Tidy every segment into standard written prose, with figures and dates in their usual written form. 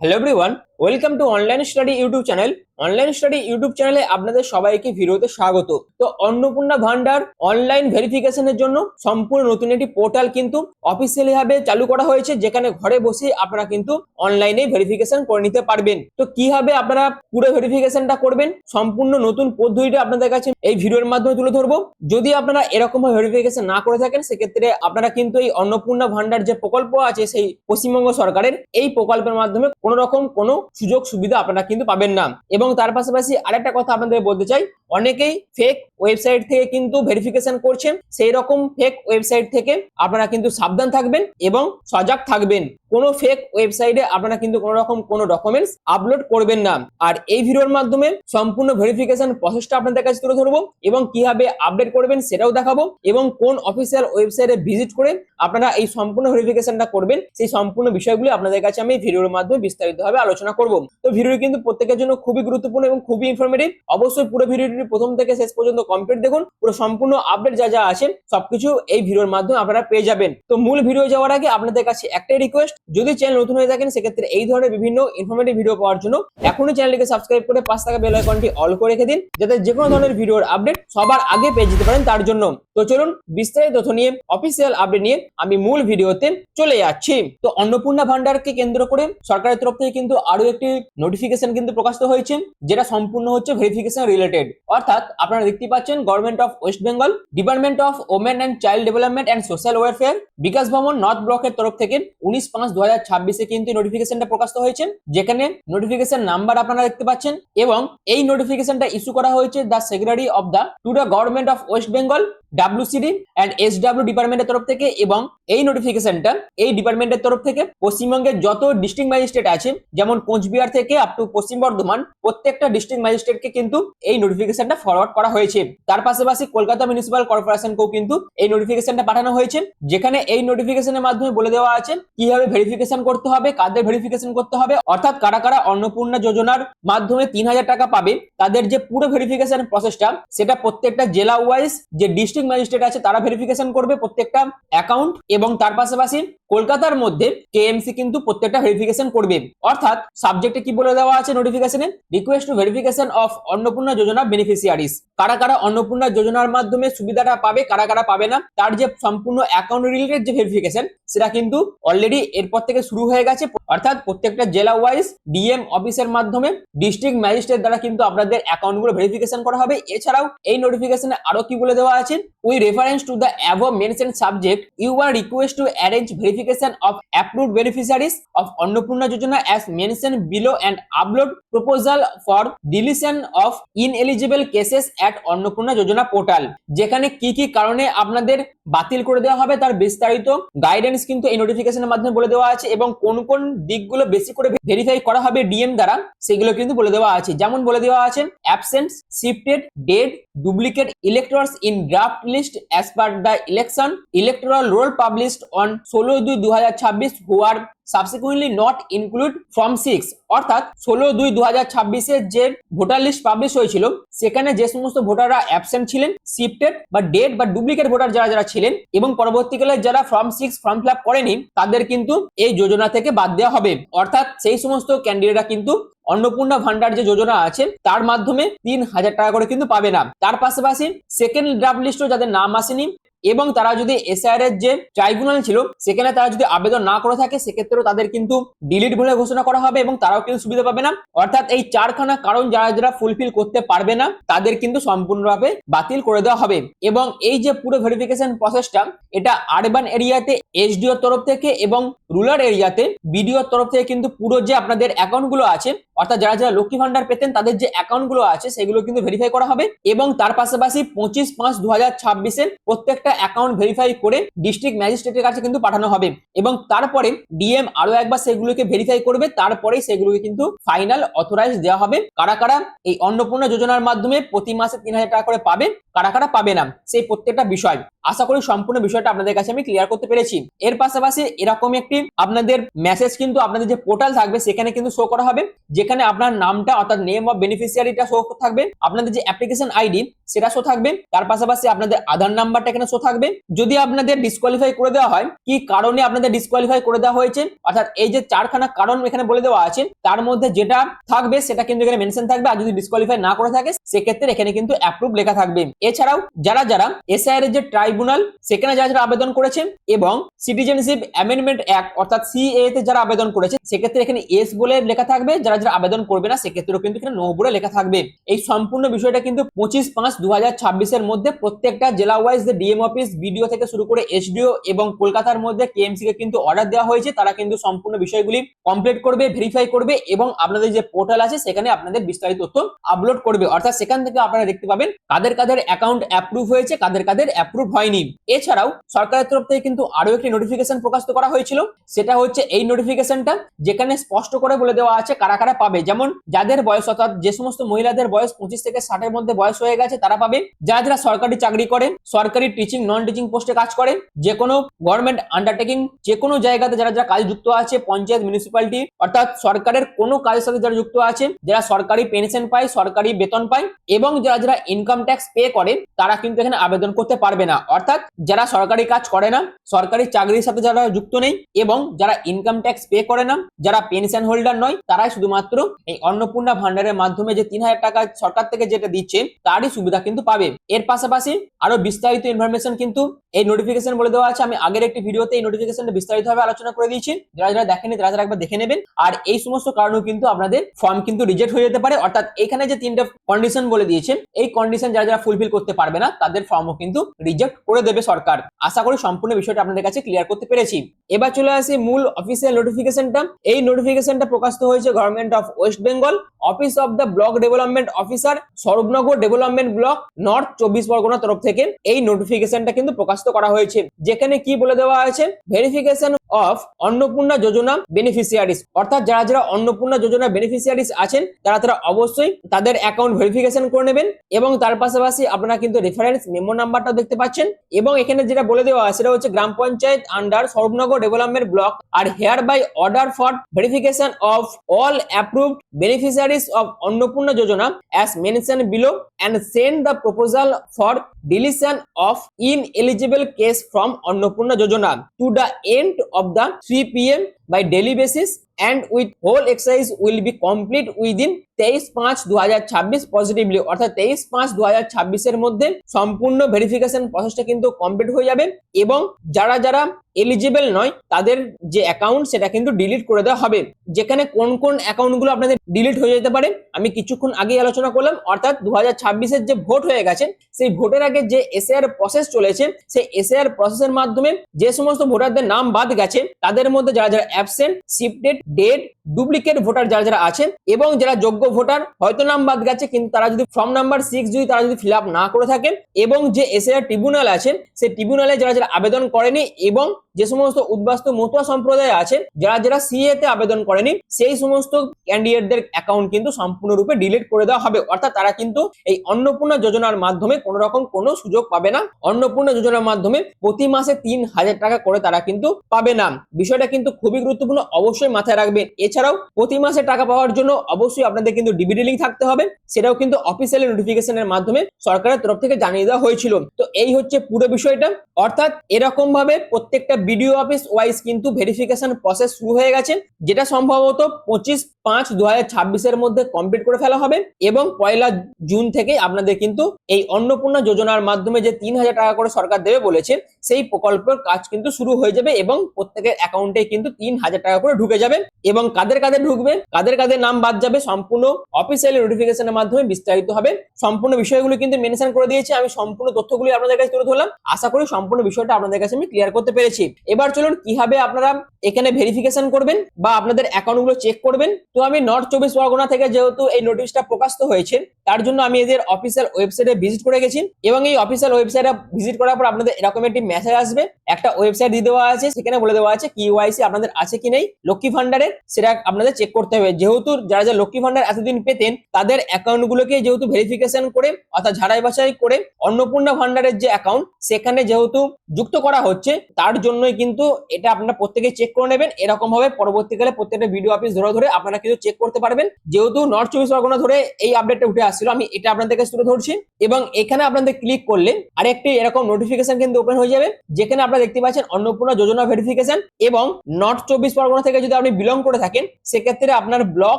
Hello everyone, welcome to online study YouTube channel. Online study YouTube চ্যানেলে আপনাদের সবাইকে ভিডিওতে স্বাগত। তো অন্নপূর্ণা ভান্ডার অনলাইন ভেরিফিকেশনের জন্য সম্পূর্ণ নতুন একটি পোর্টাল কিন্তু অফিসিয়ালি ভাবে চালু করা হয়েছে, যেখানে ঘরে বসে আপনারা কিন্তু অনলাইনে ভেরিফিকেশন করে নিতে পারবেন। তো কিভাবে আপনারা পুরো ভেরিফিকেশনটা করবেন, সম্পূর্ণ নতুন পদ্ধতিটা আপনাদের কাছে এই ভিডিওর মাধ্যমে তুলে ধরবো। যদি আপনারা এরকম ভাবে ভেরিফিকেশন না করে থাকেন, সেক্ষেত্রে আপনারা কিন্তু এই অন্নপূর্ণা ভান্ডার যে প্রকল্প আছে সেই পশ্চিমবঙ্গ সরকারের, এই প্রকল্পের মাধ্যমে কোন রকম কোনো সুযোগ সুবিধা আপনারা কিন্তু পাবেন না। এবং তার পাশাপাশি আরেকটা কথা আপনাদের বলতে চাই, অনেকেই ফেক ওয়েবসাইট থেকে কিন্তু ভেরিফিকেশন করছেন। সেই রকম ফেক ওয়েবসাইট থেকে আপনারা কিন্তু সাবধান থাকবেন এবং সজাগ থাকবেন। কোনো ফেক ওয়েবসাইটে আপনারা কিন্তু কোনো রকম কোনো ডকুমেন্টস আপলোড করবেন না। আর এই ভিডিওর মাধ্যমে সম্পূর্ণ ভেরিফিকেশন প্রসেসটা আপনাদের কাছে তুলে ধরবো এবং কিভাবে আপডেট করবেন সেটাও দেখাবো, এবং কোন অফিসিয়াল ওয়েবসাইটে ভিজিট করে আপনারা এই সম্পূর্ণ ভেরিফিকেশনটা করবেন সেই সম্পূর্ণ বিষয়গুলো আপনাদের কাছে আমি ভিডিওর মাধ্যমে বিস্তারিতভাবে আলোচনা করব। তো ভিডিওটি কিন্তু প্রত্যেকের জন্য খুবই গুরুত্বপূর্ণ এবং খুবই ইনফরমেটিভ। অবশ্যই পুরো ভিডিওটি প্রথম থেকে শেষ পর্যন্ত কমপ্লিট দেখুন। পুরো সম্পূর্ণ আপডেট যা যা আছে সবকিছু এই ভিডিওর মাধ্যমে আপনারা পেয়ে যাবেন। তো মূল ভিডিও যাওয়ার আগে আপনাদের কাছে একটাই রিকোয়েস্ট, যদি চ্যানেল নতুন হয়ে থাকেন সেক্ষেত্রে এই ধরনের বিভিন্ন ইনফরমেটিভ ভিডিও পাওয়ার জন্য এখনই চ্যানেলটিকে সাবস্ক্রাইব করে পাশে থাকা বেল আইকনটি অল করে রেখে দিন, যাতে যে কোনো ধরনের ভিডিওর আপডেট সবার আগে পেয়ে যেতে পারেন তার জন্য। তো চলুন বিস্তারিত তথ্য নিয়ে, অফিসিয়াল আপডেট নিয়ে আমি মূল ভিডিওতে চলে যাচ্ছি। তো অন্নপূর্ণা ভান্ডারকে কেন্দ্র করে সরকারের তরফ থেকে কিন্তু আরো একটি নোটিফিকেশন কিন্তু প্রকাশিত হয়েছে, যেটা সম্পূর্ণ হচ্ছে ভেরিফিকেশন রিলেটেড। অর্থাৎ আপনারা দেখতে পাচ্ছেন government of West Bengal, department of women and child development and social welfare, Bikash Bhavan north ব্লকের তরফ থেকে 19/5/2026 কিন্তু নোটিফিকেশনটা প্রকাশিত হয়েছে, যেখানে নোটিফিকেশন নাম্বার আপনারা দেখতে পাচ্ছেন। এবং এই নোটিফিকেশনটা ইস্যু করা হয়েছে the secretary of the to the government of West Bengal, WCD and SW ডিপার্টমেন্টের তরফ থেকে। এবং এই নোটিফিকেশনটা এই ডিপার্টমেন্টের তরফ থেকে পশ্চিমবঙ্গের যত ডিস্ট্রিক্ট ম্যাজিস্ট্রেট আছে, যেমন কোচবিহার থেকে আপ টু পশ্চিম বর্ধমান, প্রত্যেকটা ডিস্ট্রিক্ট ম্যাজিস্ট্রেটকে কিন্তু এই নোটিফিকেশনটা ফরওয়ার্ড করা হয়েছে। তার পাশাপাশি কলকাতা মিউনিসিপাল কর্পোরেশনকেও কিন্তু এই নোটিফিকেশনটা পাঠানো হয়েছে, যেখানে এই নোটিফিকেশনের মাধ্যমে বলে দেওয়া আছে কিভাবে ভেরিফিকেশন করতে হবে, কাদের ভেরিফিকেশন করতে হবে। অর্থাৎ কারা কারা অন্নপূর্ণা যোজনার মাধ্যমে 3000 টাকা পাবে, তাদের যে পুরো ভেরিফিকেশন প্রসেসটা সেটা প্রত্যেকটা জেলা ওয়াইজ যে ডিস্ট্রিক্ট ম্যাজিস্ট্রেট আছে তারা ভেরিফিকেশন করবে প্রত্যেকটা অ্যাকাউন্ট। এবং তার পাশাপাশি কলকাতার মধ্যে কেএমসি কিন্তু প্রত্যেকটা ভেরিফিকেশন করবে। অর্থাৎ সাবজেক্টে কি বলে দেওয়া আছে নোটিফিকেশনে, request to verification of Annapurna Yojana beneficiaries. কারা কারা অন্নপূর্ণা যোজনার মাধ্যমে সুবিধাটা পাবে, কারা কারা পাবে না, তার যে সম্পূর্ণ অ্যাকাউন্ট রিলেটেড যে ভেরিফিকেশন সেটা কিন্তু অলরেডি এরপর থেকে শুরু হয়ে গেছে। অর্থাৎ প্রত্যেকটা জেলা ওয়াইজ ডিএম অফিসের মাধ্যমে ডিস্ট্রিক্ট ম্যাজিস্ট্রেট দ্বারা কিন্তু আপনাদের অ্যাকাউন্টগুলো ভেরিফিকেশন করা হবে। এছাড়াও এই নোটিফিকেশনে আরো কি বলে দেওয়া আছে, we reference to the above mentioned subject you are request to arrange verification of approved beneficiaries of Annapurna Yojana as mention below and upload proposal for deletion of ineligible cases at Annapurna Yojana portal. যেখানে কি কি কারণে আপনাদের বাতিল করে দেওয়া হবে তার বিস্তারিত গাইডেন্স কিন্তু এই নোটিফিকেশনের মাধ্যমে বলে দেওয়া আছে, এবং কোন কোন দিকগুলো বেশি করে ভেরিফাই করা হবে ডিএম দ্বারা সেগুলো কিন্তু বলে দেওয়া আছে। যেমন বলে দেওয়া আছে absence, shifted, dead, duplicate electors in draft list as per the election electoral roll published on 16/2/2026 who are subsequently not include form 6। অর্থাৎ 16/2/2026 যে ভোটার লিস্ট পাবলিশ হয়েছিল সেখানে যে সমস্ত ভোটাররা অ্যাবসেন্ট ছিলেন, শিফটেড বা ডেড বা ডুপ্লিকেট ভোটার যারা যারা ছিলেন, এবং পরবর্তীকালে যারা ফর্ম 6 ফর্ম ফিল আপ করেনি, তাদের কিন্তু এই যোজনা থেকে বাদ দেওয়া হবে। অর্থাৎ সেই সমস্ত ক্যান্ডিডেটরা কিন্তু অন্নপূর্ণা ভান্ডার যে যোজনা আছে তার মাধ্যমে 3000 টাকা করে কিন্তু পাবে না। তার পাশাপাশি সেকেন্ড ড্রাফট লিস্টও যাদের নাম আসেনি এবং তারা যদি এসআইআর এর যে ট্রাইব্যুনাল ছিল সেখানে তারা যদি আবেদন না করে থাকে, সেক্ষেত্রেও তাদের কিন্তু ডিলিট বলে ঘোষণা করা হবে এবং তারাও কিন্তু সুবিধা পাবে না। অর্থাৎ এই চারখানা কারণ যারা যারা ফুলফিল করতে পারবে না তাদের কিন্তু সম্পূর্ণভাবে বাতিল করে দেওয়া হবে। এবং এই যে পুরো ভেরিফিকেশন প্রসেসটা এটা আরবান এরিয়াতে এসডিওর তরফ থেকে এবং রুরাল এরিয়াতে বিডিওর তরফ থেকে কিন্তু পুরো যে আপনাদের অ্যাকাউন্টগুলো আছে, অর্থাৎ যারা যারা লক্ষ্মী ভান্ডার পেতেন তাদের যে অ্যাকাউন্টগুলো আছে সেগুলো কিন্তু ভেরিফাই করা হবে। এবং তার পাশাপাশি 25/5/2026 প্রত্যেকটা অ্যাকাউন্ট ভেরিফাই করে ডিস্ট্রিক্ট ম্যাজিস্ট্রেটের কাছে কিন্তু পাঠানো হবে, এবং তারপরে ডিএম আরো একবার সেগুলোকে ভেরিফাই করবে, তারপরেই সেগুলোকে কিন্তু ফাইনাল অথরাইজ দেওয়া হবে। কারা কারা এই অন্নপূর্ণা যোজনার মাধ্যমে প্রতি মাসে 3000 টাকা করে পাবে, কারা কারা পাবে না, সেই প্রত্যেকটা বিষয় আশা করি সম্পূর্ণ বিষয়টা আপনাদের কাছে আমি ক্লিয়ার করতে পেরেছি। এর পাশাপাশি এরকম একটি আপনাদের মেসেজ কিন্তু আপনাদের যে পোর্টাল থাকবে সেখানে কিন্তু শো করা হবে, যেখানে যেখানে আপনার নামটা অর্থাৎ নেম অফ বেনিফিশিয়ারিটা শো থাকবে, আপনাদের যে অ্যাপ্লিকেশন আইডি সেটা শো থাকবে, তার পাশাপাশি আপনাদের আধার নাম্বারটা এখানে শো থাকবে। যদি আপনাদের ডিসকোয়ালিফাই করে দেওয়া হয়, কি কারণে আপনাদের ডিসকোয়ালিফাই করে দেওয়া হয়েছে, অর্থাৎ এই যে 4খানা কারণ এখানে বলে দেওয়া আছে, তার মধ্যে যেটা থাকবে সেটা কিন্তু এখানে মেনশন থাকবে। আর যদি ডিসকোয়ালিফাই না করে থাকে সেক্ষেত্রে এখানে কিন্তু অ্যাপ্রুভ লেখা থাকবে। এছাড়াও যারা যারা এসআইআর এর যে ট্রাইব্যুনাল সেখানে যারা যারা আবেদন করেছেন এবং সিটিজেনশিপ অ্যামেন্ডমেন্ট অ্যাক্ট অর্থাৎ সিএএ তে যারা আবেদন করেছে সেক্ষেত্রে এখানে এস বলে লেখা থাকবে। যারা যারা আবেদন করবে না সেক্ষেত্রেও কিন্তু এখানে নো বলে লেখা থাকবে। এই সম্পূর্ণ বিষয়টা কিন্তু 25/5/2026 এর মধ্যে প্রত্যেকটা জেলা ওয়াইজ যে ডিএম অফিস, বিডিও থেকে শুরু করে এসডিও এবং কলকাতার মধ্যে কেএমসি কে কিন্তু অর্ডার দেওয়া হয়েছে। তারা কিন্তু সম্পূর্ণ বিষয়গুলি কমপ্লিট করবে, ভেরিফাই করবে এবং আপনাদের যে পোর্টাল আছে সেখানে আপনাদের বিস্তারিত তথ্য আপলোড করবে। অর্থাৎ সেখান থেকে আপনারা দেখতে পাবেন কাদের কাদের অ্যাকাউন্ট অ্যাপ্রুভ হয়েছে, কাদের কাদের অ্যাপ্রুভ হয়নি। এছাড়াও সরকারের তরফ থেকে কিন্তু আরো একটি নোটিফিকেশন প্রকাশ করা হয়েছিল, সেটা হচ্ছে এই নোটিফিকেশনটা, যেখানে স্পষ্ট করে বলে দেওয়া আছে কারা কারা পাবে। যেমন যাদের বয়স অর্থাৎ যে সমস্ত মহিলাদের বয়স 25 থেকে 60 এর মধ্যে বয়স হয়ে গেছে তারা পাবে। যারা যারা সরকারি চাকরি করেন, সরকারি টিচিং নন টিচিং পোস্টে কাজ করেন, যে কোনো গভর্নমেন্ট আন্ডারটেকিং যে কোনো জায়গাতে যারা যারা কাজে যুক্ত আছে, পঞ্চায়েত মিউনিসিপ্যালিটি অর্থাৎ সরকারের কোনো কাজের সাথে যারা যুক্ত আছে, যারা সরকারি পেনশন পায়, সরকারি বেতন পায় এবং যারা যারা ইনকাম ট্যাক্স পে করে তারা কিন্তু এখানে আবেদন করতে পারবে না। অর্থাৎ যারা সরকারি কাজ করে না, সরকারি চাকরির সাথে যারা যুক্ত নেই এবং যারা ইনকাম ট্যাক্স পে করে না, যারা পেনশন হোল্ডার নয়, তারাই শুধুমাত্র এই অন্নপূর্ণা ভান্ডারের মাধ্যমে যে 3000 টাকা সরকার থেকে যেটা দিচ্ছে তারই সুবিধা কিন্তু পাবে। এর পাশাপাশি আরো বিস্তারিত ইনফরমেশন কিন্তু এই নোটিফিকেশন বলে দেওয়া আছে। আমি আগের একটি ভিডিওতে এই নোটিফিকেশনটা বিস্তারিতভাবে আলোচনা করে দিয়েছি, যারা যারা দেখেনি তারা যারা একবার দেখে নেবেন। আর এই সমস্ত কারণেও কিন্তু আপনাদের ফর্ম কিন্তু রিজেক্ট হয়ে যেতে পারে। অর্থাৎ এখানে যে 3টা কন্ডিশন বলে দিয়েছে, এই কন্ডিশন যারা যারা ফুলফিল করতে পারবে না তাদের ফর্মও কিন্তু রিজেক্ট করে দেবে সরকার। আশা করি সম্পূর্ণ বিষয়টা আপনাদের কাছে ক্লিয়ার করতে পেরেছি। এবার চলে আসি মূল অফিসিয়াল নোটিফিকেশনটা। এই নোটিফিকেশনটা প্রকাশিত হয়েছে government of West Bengal, office of the block development officer, Swarupnagar development block, north 24 Pargana তরফ থেকে এই নোটিফিকেশনটা কিন্তু প্রকাশিত করা হয়েছে। যেখানে কি বলে দেওয়া আছে, verification of Annapurna Yojana beneficiaries, অর্থাৎ যারা যারা অন্নপূর্ণা যোজনা বেনিফিশিয়ারিজ আছেন তারা তারা অবশ্যই তাদের অ্যাকাউন্ট ভেরিফিকেশন করে নেবেন এবং তার পাশাপাশি আপনারা কিন্তু রেফারেন্স মেমো নাম্বারটাও দেখতে পাচ্ছেন। এবং এখানে যেটা বলে দেওয়া আছে সেটা হচ্ছে gram panchayat under Swarupnagar development block are hereby order for verification of all approved beneficiaries of Annapurna Yojana as mentioned below and send the proposal for deletion of ineligible case from Annapurna Yojana to the end of the 3 p.m. by daily basis and with whole exercise will be complete within 23/5/2026 positively, অর্থাৎ 23/5/2026 এর মধ্যে সম্পূর্ণ verification প্রসেসটা কিন্তু complete হয়ে যাবে এবং যারা যারা এলিজিবল নয় তাদের যে অ্যাকাউন্ট সেটা কিন্তু ডিলিট করে দেওয়া হবে। যেখানে কোন কোন অ্যাকাউন্টগুলো আপনাদের ডিলিট হয়ে যেতে পারে আমি কিছুক্ষণ আগেই আলোচনা করলাম। অর্থাৎ 2026 যে ভোট হয়ে গেছে সেই ভোটের আগে যে এসআইআর প্রসেস চলেছে সেই এসআইআর প্রসেসের মাধ্যমে যে সমস্ত ভোটারদের নাম বাদ গেছে তাদের মধ্যে যারা যারা absent, shifted, dead, duplicate voter যারা যারা আছেন এবং যারা যোগ্য ভোটার হয়তো নাম বাদ গেছে কিন্তু তারা যদি ফর্ম নাম্বার 6 যদি তারা যদি ফিল আপ না করে থাকেন এবং যে এসআইআর ট্রিব্যুনাল আছে সেই ট্রিব্যুনালে যারা যারা আবেদন করেনি এবং যে সমস্ত উদ্বাস্তু মতুয়া সম্প্রদায় আছে যারা যারা সিএ তে আবেদন করেনি সেই সমস্ত ক্যান্ডিডেটদের অ্যাকাউন্ট কিন্তু সম্পূর্ণরূপে ডিলিট করে দেওয়া হবে। অর্থাৎ তারা কিন্তু এই অন্নপূর্ণা যোজনার মাধ্যমে কোনো রকম কোনো সুযোগ পাবে না। অন্নপূর্ণা যোজনার মাধ্যমে প্রতি মাসে 3000 টাকা করে তারা কিন্তু পাবে না। বিষয়টা কিন্তু খুবই গুরুত্বপূর্ণ, অবশ্যই মাথায় রাখবেন। এছাড়াও প্রতি মাসে টাকা পাওয়ার জন্য অবশ্যই আপনাদের কিন্তু ডিবিটি লিংক থাকতে হবে, সেটাও কিন্তু অফিসিয়াল নোটিফিকেশনের মাধ্যমে সরকারের তরফ থেকে জানিয়ে দেওয়া হয়েছিল। তো এই হচ্ছে পুরো বিষয়টা। অর্থাৎ এরকম ভাবে প্রত্যেকটা বিডিও অফিস ওয়াইজ কিন্তু ভেরিফিকেশন প্রসেস শুরু হয়ে গেছে, যেটা সম্ভবত 25/5/2026 এর মধ্যে কমপ্লিট করে ফেলা হবে এবং 1 জুন থেকে আপনাদের কিন্তু এই অন্নপূর্ণা যোজনার মাধ্যমে যে 3000 টাকা করে সরকার দেবে বলেছে সেই প্রকল্পের কাজ কিন্তু শুরু হয়ে যাবে এবং প্রত্যেকের অ্যাকাউন্টে কিন্তু 3000 টাকা করে ঢুকে যাবে এবং কাদের কাদের ঢুকবে, কাদের কাদের নাম বাদ যাবে সম্পূর্ণ অফিসিয়াল নোটিফিকেশনের মাধ্যমে বিস্তারিত হবে। সম্পূর্ণ বিষয়গুলো কিন্তু মেনশন করে দিয়েছে, আমি সম্পূর্ণ তথ্যগুলো আপনাদের কাছে তুলে ধরলাম। আশা করি সম্পূর্ণ বিষয়টা আপনাদের কাছে আমি ক্লিয়ার করতে পেরেছি। এবার চলুন কিভাবে আপনারা এখানে ভেরিফিকেশন করবেন বা আপনাদের অ্যাকাউন্টগুলো চেক করবেন। তো আমি নর্থ 24 পরগনা থেকে যেহেতু এই নোটিশটা প্রকাশিত হয়েছে তার জন্য আমি এদের অফিসিয়াল ওয়েবসাইটে ভিজিট করে গেছি এবং এই অফিসিয়াল ওয়েবসাইটে ভিজিট করার পর আপনাদের এরকম একটি মেসেজ আসবে, একটা ওয়েবসাইট দিয়ে দেওয়া আছে, সেখানে বলে দেওয়া আছে কিওয়াইসি আপনাদের আছে কি নেই লক্ষ্মী ভান্ডারের, সেটা আপনাদের চেক করতে হবে। যেহেতু যারা যারা লক্ষ্মী ভান্ডার এতদিন পেতেন তাদের অ্যাকাউন্টগুলোকে যেহেতু ভেরিফিকেশন করে অর্থাৎ ঝাড়াই বাছাই করে অন্নপূর্ণা ভান্ডারের যে অ্যাকাউন্ট সেখানে যেহেতু যুক্ত করা হচ্ছে তার জন্য জন্যই কিন্তু এটা আপনারা প্রত্যেকে চেক করে নেবেন। এরকম ভাবে পরবর্তীকালে প্রত্যেকটা ভিডিও অফিস ধরে ধরে আপনারা কিন্তু চেক করতে পারবেন। যেহেতু নর্থ 24 পরগনা ধরে এই আপডেটটা উঠে আসছিল, আমি এটা আপনাদের কাছে তুলে ধরছি। এবং এখানে আপনাদের ক্লিক করলে আরেকটি এরকম নোটিফিকেশন কিন্তু ওপেন হয়ে যাবে, যেখানে আপনারা দেখতে পাচ্ছেন অন্নপূর্ণা যোজনা ভেরিফিকেশন। এবং নর্থ 24 পরগনা থেকে যদি আপনি বিলং করে থাকেন, সেক্ষেত্রে আপনার ব্লক,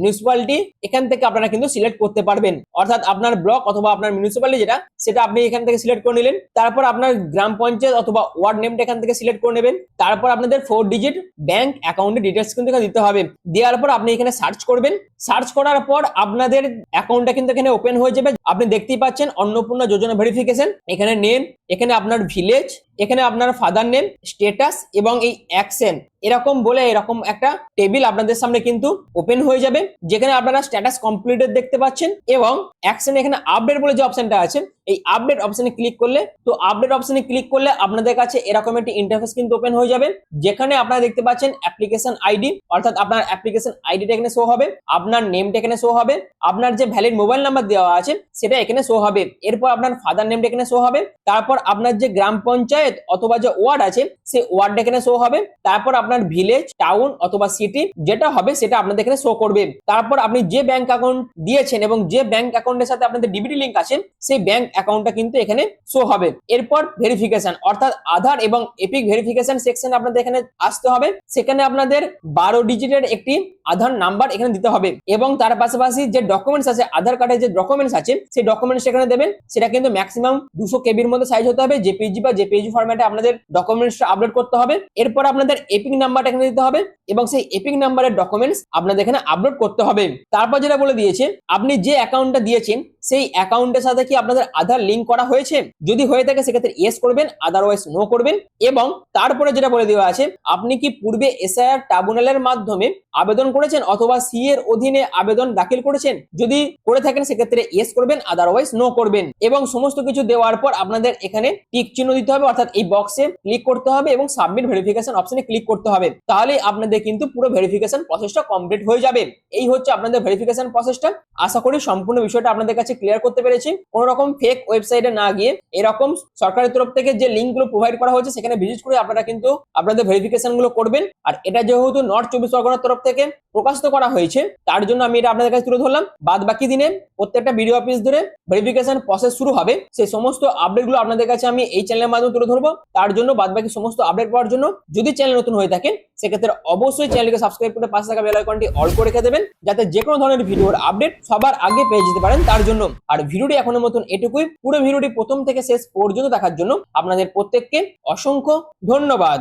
মিউনিসিপালিটি এখান থেকে আপনারা কিন্তু সিলেক্ট করতে পারবেন। অর্থাৎ আপনার ব্লক অথবা আপনার মিউনিসিপালিটি যেটা, সেটা আপনি এখান থেকে সিলেক্ট করে নিলেন। তারপর আপনার গ্রাম পঞ্চায়েত অথবা ওয়ার্ড নেমটা এখান থেকে সিলেক্ট করে নেবেন। তারপর আপনাদের 4 ডিজিট ব্যাংক অ্যাকাউন্টের ডিটেলস কিন্তু এখানে দিতে হবে। দেওয়ার পর আপনি এখানে সার্চ করবেন। সার্চ করার পর আপনাদের অ্যাকাউন্টটা কিন্তু এখানে ওপেন হয়ে যাবে। আপনি দেখতেই পাচ্ছেন অন্নপূর্ণা যোজনা ভেরিফিকেশন, এখানে নেম, এখানে আপনার ভিলেজ, এখানে আপনার ফাদার নেম, স্ট্যাটাস এবং এই অ্যাকশন এরকম বলে এরকম একটা টেবিল আপনাদের সামনে কিন্তু ওপেন হয়ে যাবে, যেখানে আপনারা স্ট্যাটাস কমপ্লিটেড দেখতে পাচ্ছেন এবং অ্যাকশন এখানে আপডেট বলে যে অপশনটা আছে, এই আপডেট অপশনে ক্লিক করলে, তো আপডেট অপশনে ক্লিক করলে আপনাদের কাছে এরকম একটি ইন্টারফেস কিন্তু ওপেন হয়ে যাবে, যেখানে আপনারা দেখতে পাচ্ছেন অ্যাপ্লিকেশন আইডি, অর্থাৎ আপনার অ্যাপ্লিকেশন আইডিটা এখানে শো হবে, আপনার নেমটা এখানে শো হবে, আপনার যে ভ্যালিড মোবাইল নাম্বার দেওয়া আছে সেটা এখানে শো হবে, এরপর আপনার ফাদার নেমটা এখানে শো হবে, তারপর আপনার যে গ্রাম পঞ্চায়েত অথবা যে ওয়ার্ড আছে সেই ওয়ার্ডটা এখানে শো হবে, তারপর আপনার ভিলেজ, টাউন অথবা সিটি যেটা হবে সেটা আপনাদের এখানে শো করবে। তারপর আপনি যে ব্যাংক অ্যাকাউন্ট দিয়েছেন এবং যে ব্যাংক অ্যাকাউন্টের সাথে আপনাদের ডিবিটি লিংক আছে সেই ব্যাংক অ্যাকাউন্টটা কিন্তু এখানে শো হবে। এরপর ভেরিফিকেশন, অর্থাৎ আধার এবং এপিক ভেরিফিকেশন সেকশন আপনাদের এখানে আসতে হবে। সেখানে আপনাদের 12 ডিজিটের একটি আধার নাম্বার এখানে দিতে হবে এবং তার পাশাপাশি যে ডকুমেন্টস আছে, আধার কার্ডের যে ডকুমেন্টস আছে সেই ডকুমেন্টস এখানে দেবেন। সেটা কিন্তু ম্যাক্সিমাম 200 কেবির মধ্যে সাইজ হতে হবে, জেপিজি বা জেপিজি ফরম্যাটে আপনাদের ডকুমেন্টসটা আপলোড করতে হবে। এরপর আপনাদের এপিক নাম্বারটা এখানে দিতে হবে এবং সেই এপিক নাম্বারের ডকুমেন্টস আপনাদের এখানে আপলোড করতে হবে। তারপর যেটা বলে দিয়েছে, আপনি যে অ্যাকাউন্টটা দিয়েছেন সেই অ্যাকাউন্টের সাথে কি আপনাদের আধার লিংক করা হয়েছে, যদি হয়ে থাকে সেক্ষেত্রে ইয়েস করবেন, আদারওয়াইজ নো করবেন। এবং তারপরে যেটা বলে দেওয়া আছে, আপনি কি পূর্বে এসআইআর ট্রাইব্যুনালের মাধ্যমে আবেদন করেছেন অথবা সি এর অধীনে আবেদন দাখিল করেছেন, যদি করে থাকেন সেক্ষেত্রে ইয়েস করবেন, আদারওয়াইজ নো করবেন। এবং সমস্ত কিছু দেওয়ার পর আপনাদের এখানে টিক চিহ্ন দিতে হবে, অর্থাৎ এই বক্সে ক্লিক করতে হবে এবং সাবমিট ভেরিফিকেশন অপশনে ক্লিক করতে হবে। তাহলে আপনাদের কিন্তু পুরো ভেরিফিকেশন প্রসেসটা কমপ্লিট হয়ে যাবে। এই হচ্ছে আপনাদের ভেরিফিকেশন প্রসেসটা। আশা করি সম্পূর্ণ বিষয়টা আপনাদের কাছে ক্লিয়ার করতে পেরেছি। কোনো রকম ফেক ওয়েবসাইটে না গিয়ে এরকম সরকারের তরফ থেকে যে লিঙ্কগুলো প্রোভাইড করা হয়েছে সেখানে ভিজিট করে আপনারা কিন্তু আপনাদের ভেরিফিকেশন গুলো করবেন। আর এটা যেহেতু নর্থ 24 পরগনার তরফ থেকে প্রকাশিত করা হয়েছে, তার জন্য আমি এটা আপনাদের কাছে তুলে ধরলাম। বাদ বাকি দিনে প্রত্যেকটা ভিডিও অফিস ধরে ভেরিফিকেশন প্রসেস শুরু হবে, সেই সমস্ত আপডেটগুলো আপনাদের কাছে আমি এই চ্যানেলের মাধ্যমে তুলে ধরবো। তার জন্য বাদ বাকি সমস্ত আপডেট পাওয়ার জন্য যদি চ্যানেল নতুন হয়ে থাকে সেক্ষেত্রে অবশ্যই চ্যানেলকে সাবস্ক্রাইব করে পাশে থাকা বেল আইকনটি অল করে রেখে দেবেন, যাতে যে কোনো ধরনের ভিডিওর আপডেট সবার আগে পেয়ে যেতে পারেন তার জন্য। আর ভিডিওটি এখনের মতন এটুকুই। পুরো ভিডিওটি প্রথম থেকে শেষ পর্যন্ত দেখার জন্য আপনাদের প্রত্যেককে অসংখ্য ধন্যবাদ।